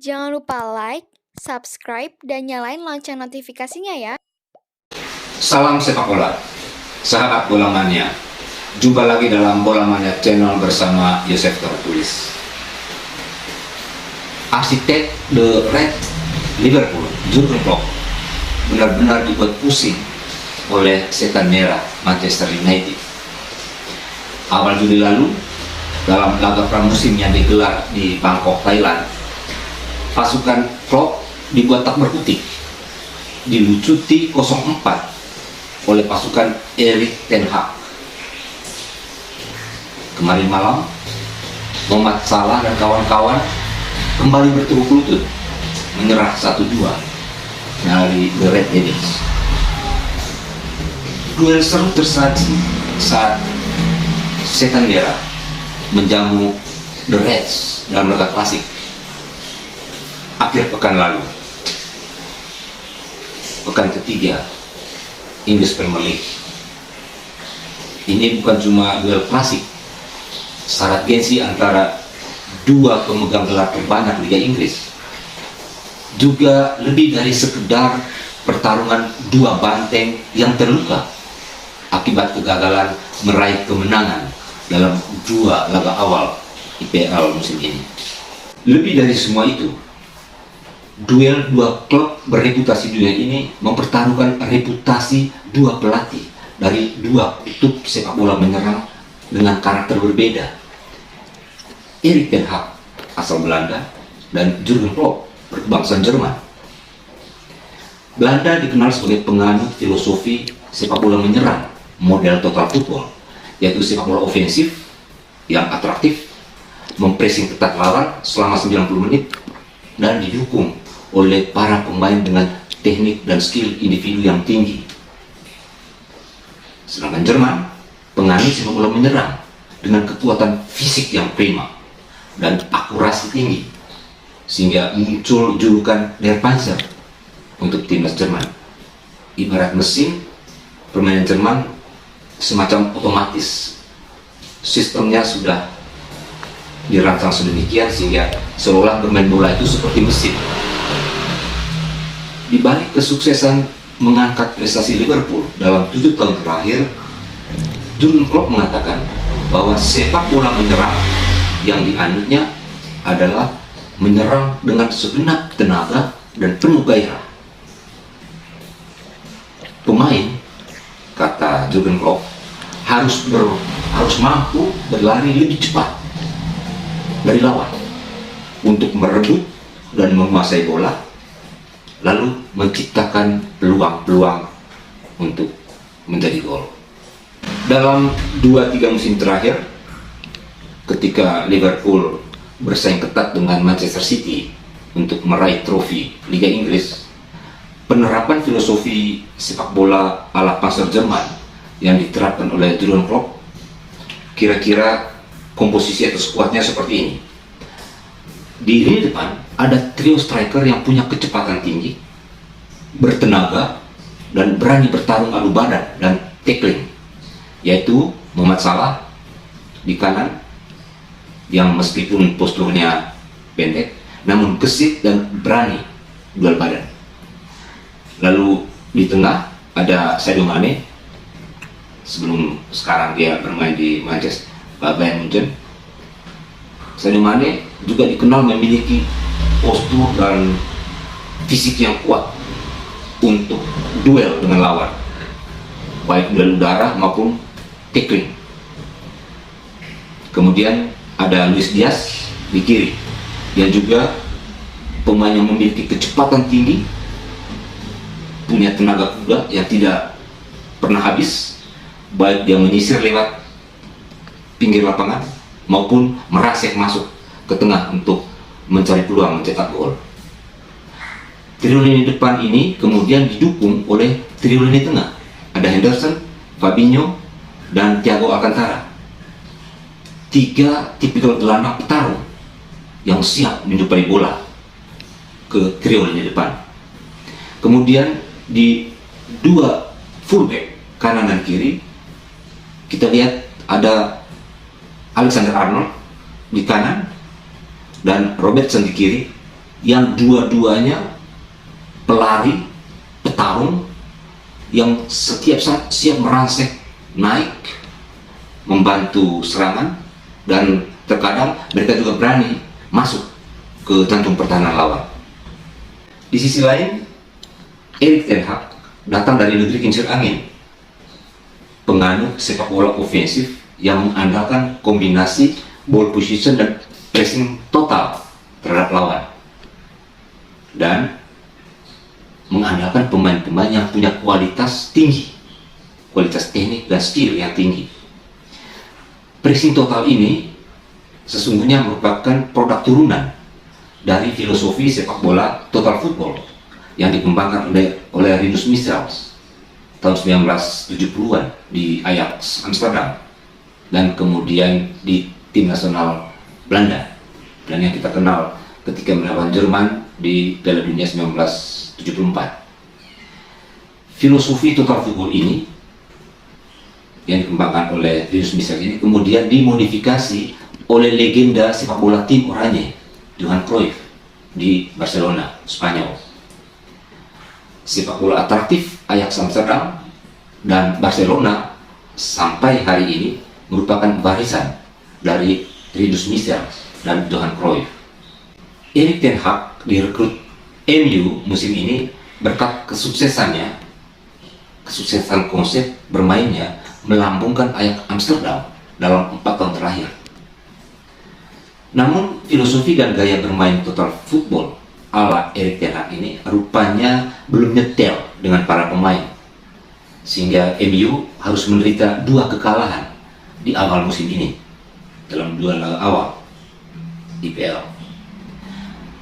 Jangan lupa like, subscribe, dan nyalain lonceng notifikasinya ya. Salam sepak bola, sahabat bola mania. Jumpa lagi dalam Bola Mania Channel bersama Yosef Tertulis. Arsitek The Red Liverpool, Jurgen Klopp, benar-benar dibuat pusing oleh setan merah Manchester United. Awal Juli lalu, dalam laga pramusim yang digelar di Bangkok, Thailand, pasukan Klopp dibuat tak berkutik, dilucuti 0-4 oleh pasukan Erik ten Hag. Kemarin malam, Mohamed Salah dan kawan-kawan kembali berturut-turut menyerah 1-2 dari The Red Devils. Duel seru tersaji saat setan merah menjamu The Reds dalam laga klasik akhir pekan lalu, pekan ketiga English Premier League. Ini bukan cuma duel klasik, syarat gengsi antara dua pemegang gelar terbanyak Liga Inggris, juga lebih dari sekedar pertarungan dua banteng yang terluka akibat kegagalan meraih kemenangan dalam dua laga awal IPL musim ini. Lebih dari semua itu, duel dua klub bereputasi dunia ini mempertaruhkan reputasi dua pelatih dari dua kutub sepak bola menyerang dengan karakter berbeda. Erik ten Hag asal Belanda dan Jurgen Klopp berkebangsaan Jerman. Belanda dikenal sebagai penganut filosofi sepak bola menyerang model total football, yaitu sepak bola ofensif yang atraktif, mempressing ketat lawan selama 90 menit dan didukung oleh para pemain dengan teknik dan skill individu yang tinggi. Sedangkan Jerman penganut sepak bola menyerang dengan kekuatan fisik yang prima dan akurasi tinggi, sehingga muncul julukan Der Panzer untuk timnas Jerman. Ibarat mesin, permainan Jerman semacam otomatis, sistemnya sudah dirancang sedemikian sehingga seolah bermain bola itu seperti mesin. Di balik kesuksesan mengangkat prestasi Liverpool dalam 7 tahun terakhir, Jurgen Klopp mengatakan bahwa sepak bola menyerang yang dianutnya adalah menyerang dengan segenap tenaga dan penuh gairah. Pemain, kata Jurgen Klopp, harus mampu berlari lebih cepat dari lawan untuk merebut dan menguasai bola, lalu menciptakan peluang-peluang untuk menjadi gol. Dalam 2-3 musim terakhir, ketika Liverpool bersaing ketat dengan Manchester City untuk meraih trofi Liga Inggris, penerapan filosofi sepak bola ala Panzer Jerman yang diterapkan oleh Jurgen Klopp, kira-kira komposisi atau skuadnya seperti ini. Di lini depan ada trio striker yang punya kecepatan tinggi, bertenaga, dan berani bertarung adu badan dan tackling, yaitu Mohamed Salah di kanan, yang meskipun posturnya pendek namun gesit dan berani duel badan. Lalu di tengah ada Sadio Mane, sebelum sekarang dia bermain di Manchester Bayern Munchen. Sadio Mane juga dikenal memiliki postur dan fisik yang kuat untuk duel dengan lawan, baik duel udara maupun tackling. Kemudian ada Luis Diaz di kiri, yang juga pemain yang memiliki kecepatan tinggi, punya tenaga kuda yang tidak pernah habis, baik dia menyisir lewat pinggir lapangan maupun merasek masuk ke tengah untuk mencari peluang mencetak gol. Trio lini depan ini kemudian didukung oleh trio lini tengah, ada Henderson, Fabinho, dan Thiago Alcantara. 3 tipikal gelandang petarung yang siap menjumpai bola ke trio lini depan. Kemudian di 2 fullback kanan dan kiri, kita lihat ada Alexander Arnold di kanan dan Robertson di kiri, yang dua-duanya pelari, petarung yang setiap saat siap merangsek naik, membantu serangan, dan terkadang mereka juga berani masuk ke jantung pertahanan lawan. Di sisi lain, Erik ten Hag datang dari negeri kincir angin, penganut sepak bola ofensif yang mengandalkan kombinasi ball position dan pressing total terhadap lawan, dan mengandalkan pemain-pemain yang punya kualitas tinggi, kualitas teknik dan skill yang tinggi. Pressing total ini sesungguhnya merupakan produk turunan dari filosofi sepak bola total football yang dikembangkan oleh Rinus Michels tahun 1970-an di Ajax Amsterdam, dan kemudian di tim nasional Belanda, dan yang kita kenal ketika melawan Jerman di Piala Dunia 1974. Filosofi total football ini yang dikembangkan oleh Rinus Michels ini kemudian dimodifikasi oleh legenda sepak bola tim oranye Johan Cruyff di Barcelona, Spanyol. Sepak bola atraktif Ajax Amsterdam dan Barcelona sampai hari ini merupakan warisan dari Rinus Michels dan Johan Cruyff. Erik ten Hag direkrut MU musim ini berkat kesuksesan konsep bermainnya melambungkan Ajax Amsterdam dalam 4 tahun terakhir. Namun filosofi dan gaya bermain total football ala Erik ten Hag ini rupanya belum nyetel dengan para pemain, sehingga MU harus menderita 2 kekalahan di awal musim ini dalam 2 laga awal IPL.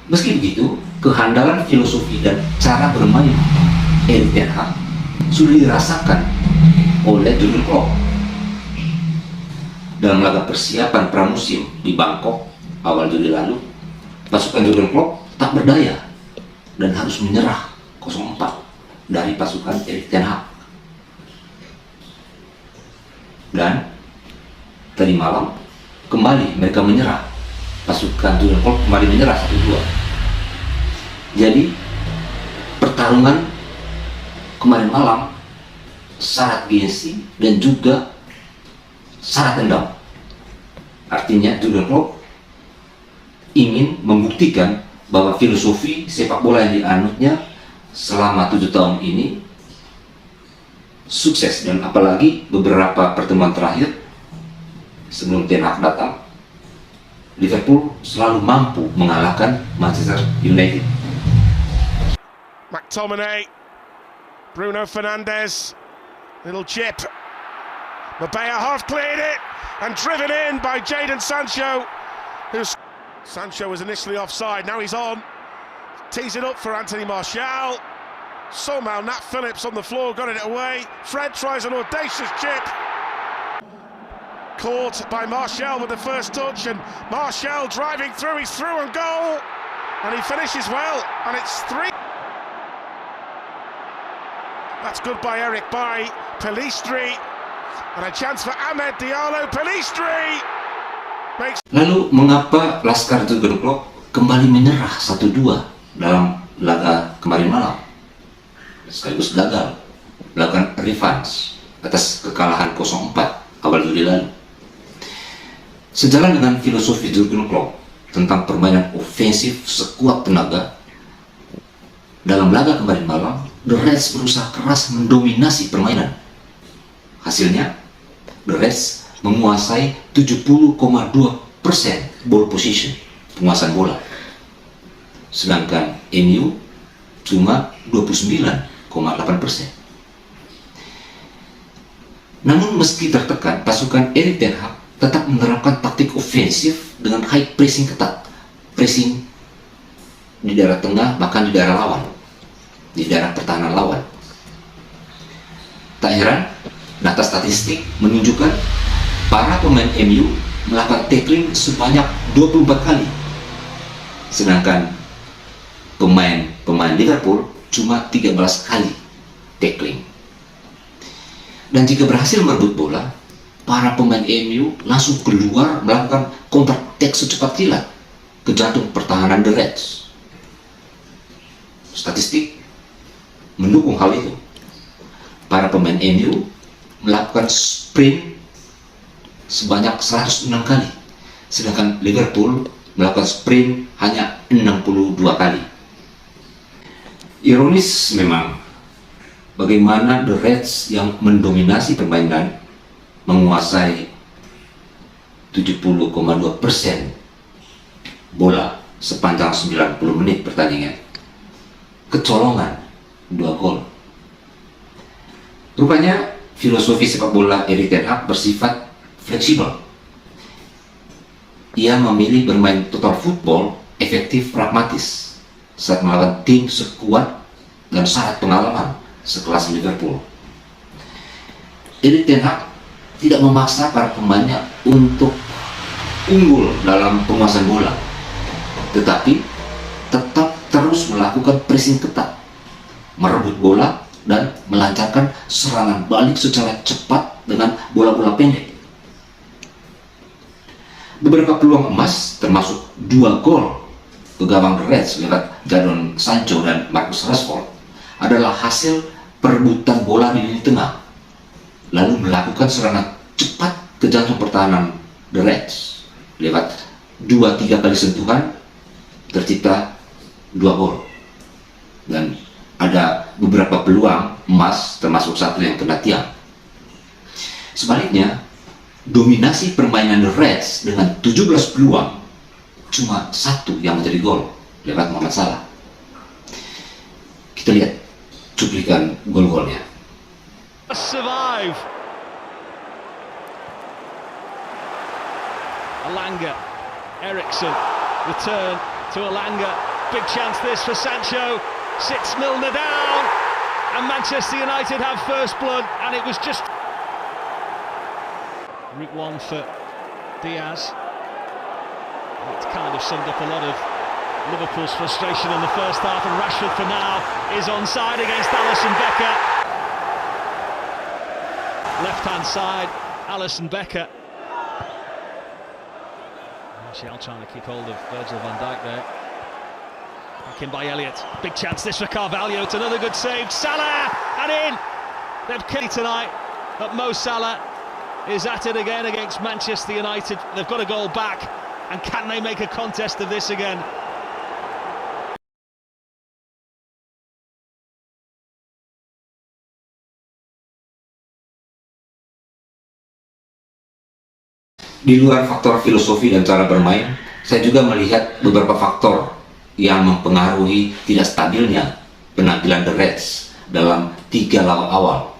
Meski begitu, kehandalan filosofi dan cara bermain Erik ten Hag sudah dirasakan oleh Jurgen Klopp. Dalam laga persiapan pramusim di Bangkok awal Juli lalu, pasukan Jurgen Klopp tak berdaya dan harus menyerah 0-4 dari pasukan Erik ten Hag. Dan tadi malam kembali mereka menyerah, pasukan Jurgen Klopp kembali menyerah 1-2. Jadi pertarungan kemarin malam syarat gengsi dan juga syarat dendam. Artinya Jurgen Klopp ingin membuktikan bahwa filosofi sepak bola yang dianutnya selama 7 tahun ini sukses, dan apalagi beberapa pertemuan terakhir sebelum Ten Hag datang, Liverpool selalu mampu mengalahkan Manchester United. McTominay, Bruno Fernandes, little chip. Mbappe half cleared it and driven in by Jadon Sancho. Sancho was initially offside, now he's on. Tees it up for Anthony Martial. Somehow Nat Phillips on the floor got it away. Fred tries an audacious chip. Caught by Martial with the first touch, and Martial driving through, he's through on goal. And he finishes well, and it's 3. That's good by Eric Bailly, Pelistri, and a chance for Ahmed Diallo. Pelistri makes. Lalu mengapa Laskar Jurgen Klopp kembali menyerah 1-2 dalam laga kemarin malam, sekaligus gagal melakukan revenge atas kekalahan 0-4 awal Juli lalu? Sejalan dengan filosofi Jurgen Klopp tentang permainan ofensif sekuat tenaga, dalam laga kemarin malam The Reds berusaha keras mendominasi permainan. Hasilnya, The Reds menguasai 70,2% ball position, penguasaan bola. Sedangkan MU cuma 29,8%. Namun meski tertekan, pasukan Erik ten Hag tetap menerapkan taktik ofensif dengan high pressing ketat. Pressing di daerah tengah, bahkan di daerah lawan, di daerah pertahanan lawan. Tak heran, data statistik menunjukkan para pemain MU melakukan tackling sebanyak 24 kali, sedangkan pemain Liverpool cuma 13 kali tackling. Dan jika berhasil merebut bola, para pemain MU langsung keluar melakukan counter attack secepat kilat ke jantung pertahanan The Reds. statistik mendukung hal itu. Para pemain MU melakukan sprint sebanyak 106 kali, sedangkan Liverpool melakukan sprint hanya 62 kali. Ironis memang bagaimana The Reds yang mendominasi permainan, menguasai 70,2% bola sepanjang 90 menit pertandingan, kecolongan 2 gol. Rupanya filosofi sepak bola Erik ten Hag bersifat fleksibel. Ia memilih bermain total football efektif pragmatis saat melawan tim sekuat dan syarat pengalaman sekelas Liverpool. Erik ten Hag tidak memaksa para pemainnya untuk unggul dalam penguasaan bola, tetapi tetap terus melakukan pressing ketat, merebut bola dan melancarkan serangan balik secara cepat dengan bola-bola pendek. Beberapa peluang emas, termasuk 2 gol ke gawang The Reds lewat Jadon Sancho dan Marcus Rashford, adalah hasil perebutan bola di lini tengah, lalu melakukan serangan cepat ke jantung pertahanan The Reds lewat 2-3 kali sentuhan, tercipta 2 gol. Dan ada beberapa peluang emas, termasuk satu yang kena tiang. Sebaliknya, dominasi permainan The Reds dengan 17 peluang, cuma 1 yang menjadi gol lewat Mohamed Salah. Kita lihat cuplikan gol-golnya. Survive. Elanga, Eriksen, return to Elanga, big chance this for Sancho, sits Milner down, and Manchester United have first blood, and it was just route one for Diaz. It's kind of summed up a lot of Liverpool's frustration in the first half, and Rashford for now is onside against Alisson Becker. Left hand side, Alisson Becker. Martial trying to keep hold of Virgil van Dijk there. Back in by Elliott. Big chance this for Carvalho. It's another good save. Salah and in. They've killed tonight, but Mo Salah is at it again against Manchester United. They've got a goal back, and can they make a contest of this again? Di luar faktor filosofi dan cara bermain, saya juga melihat beberapa faktor yang mempengaruhi tidak stabilnya penampilan The Reds dalam 3 laga awal,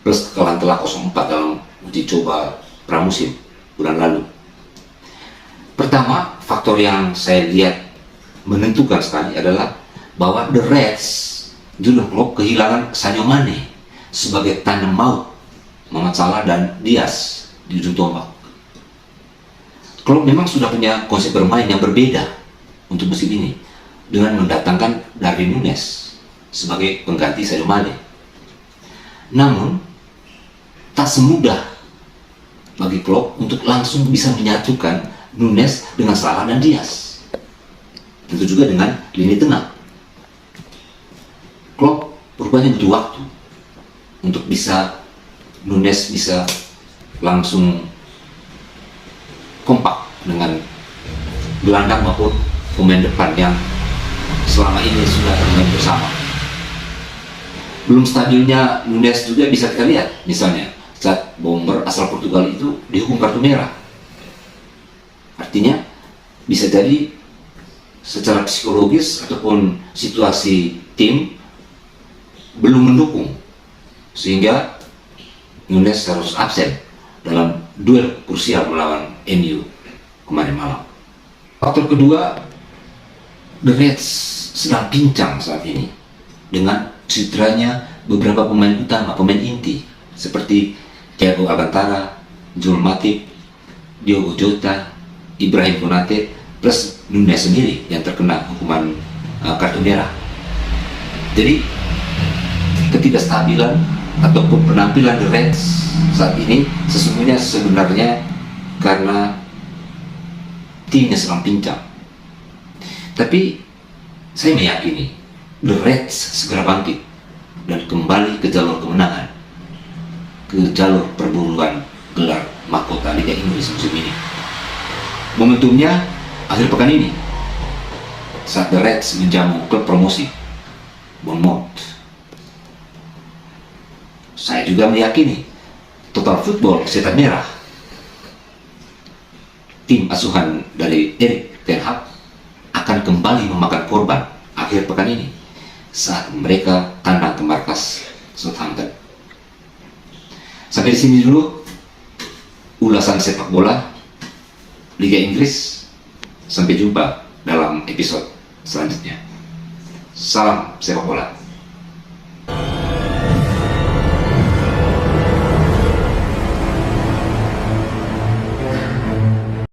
plus kekalahan telak 0-4 dalam uji coba pramusim bulan lalu. Pertama, faktor yang saya lihat menentukan sekali adalah bahwa The Reds, Jurgen Klopp kehilangan Sadio Mane sebagai tandem maut Mohamed Salah dan Diaz di ujung tombak. Klopp memang sudah punya konsep bermain yang berbeda untuk musim ini dengan mendatangkan Darwin Núñez sebagai pengganti Sadio Mane. Namun, tak semudah bagi Klopp untuk langsung bisa menyatukan Núñez dengan Salah dan Diaz. Tentu juga dengan lini tengah. Klopp rupanya butuh waktu untuk Núñez bisa langsung kompak dengan gelandang maupun pemain depan yang selama ini sudah bermain bersama. Belum stabilnya Núñez juga bisa kita lihat, misalnya saat bomber asal Portugal itu dihukum kartu merah. Artinya bisa jadi secara psikologis ataupun situasi tim belum mendukung, sehingga Núñez harus absen dalam duel krusial melawan MU kemarin malam. Faktor kedua, The Reds sedang pincang saat ini dengan cederanya beberapa pemain utama, pemain inti seperti Thiago Alcantara, Joel Matip, Diogo Jota, Ibrahim Konate, plus Núñez sendiri yang terkena hukuman kartu merah. Jadi ketidakstabilan ataupun penampilan The Reds saat ini sebenarnya karena timnya sedang pincang. Tapi saya meyakini The Reds segera bangkit dan kembali ke jalur kemenangan, ke jalur perburuan gelar mahkota Liga Inggris musim ini. Momentumnya akhir pekan ini saat The Reds menjamu klub promosi Bournemouth. Saya juga meyakini Total Football Setan Merah, tim asuhan dari Erik ten Hag, akan kembali memakan korban akhir pekan ini saat mereka tandang ke markas Southampton. Sampai di sini dulu ulasan sepak bola Liga Inggris. Sampai jumpa dalam episode selanjutnya. Salam sepak bola.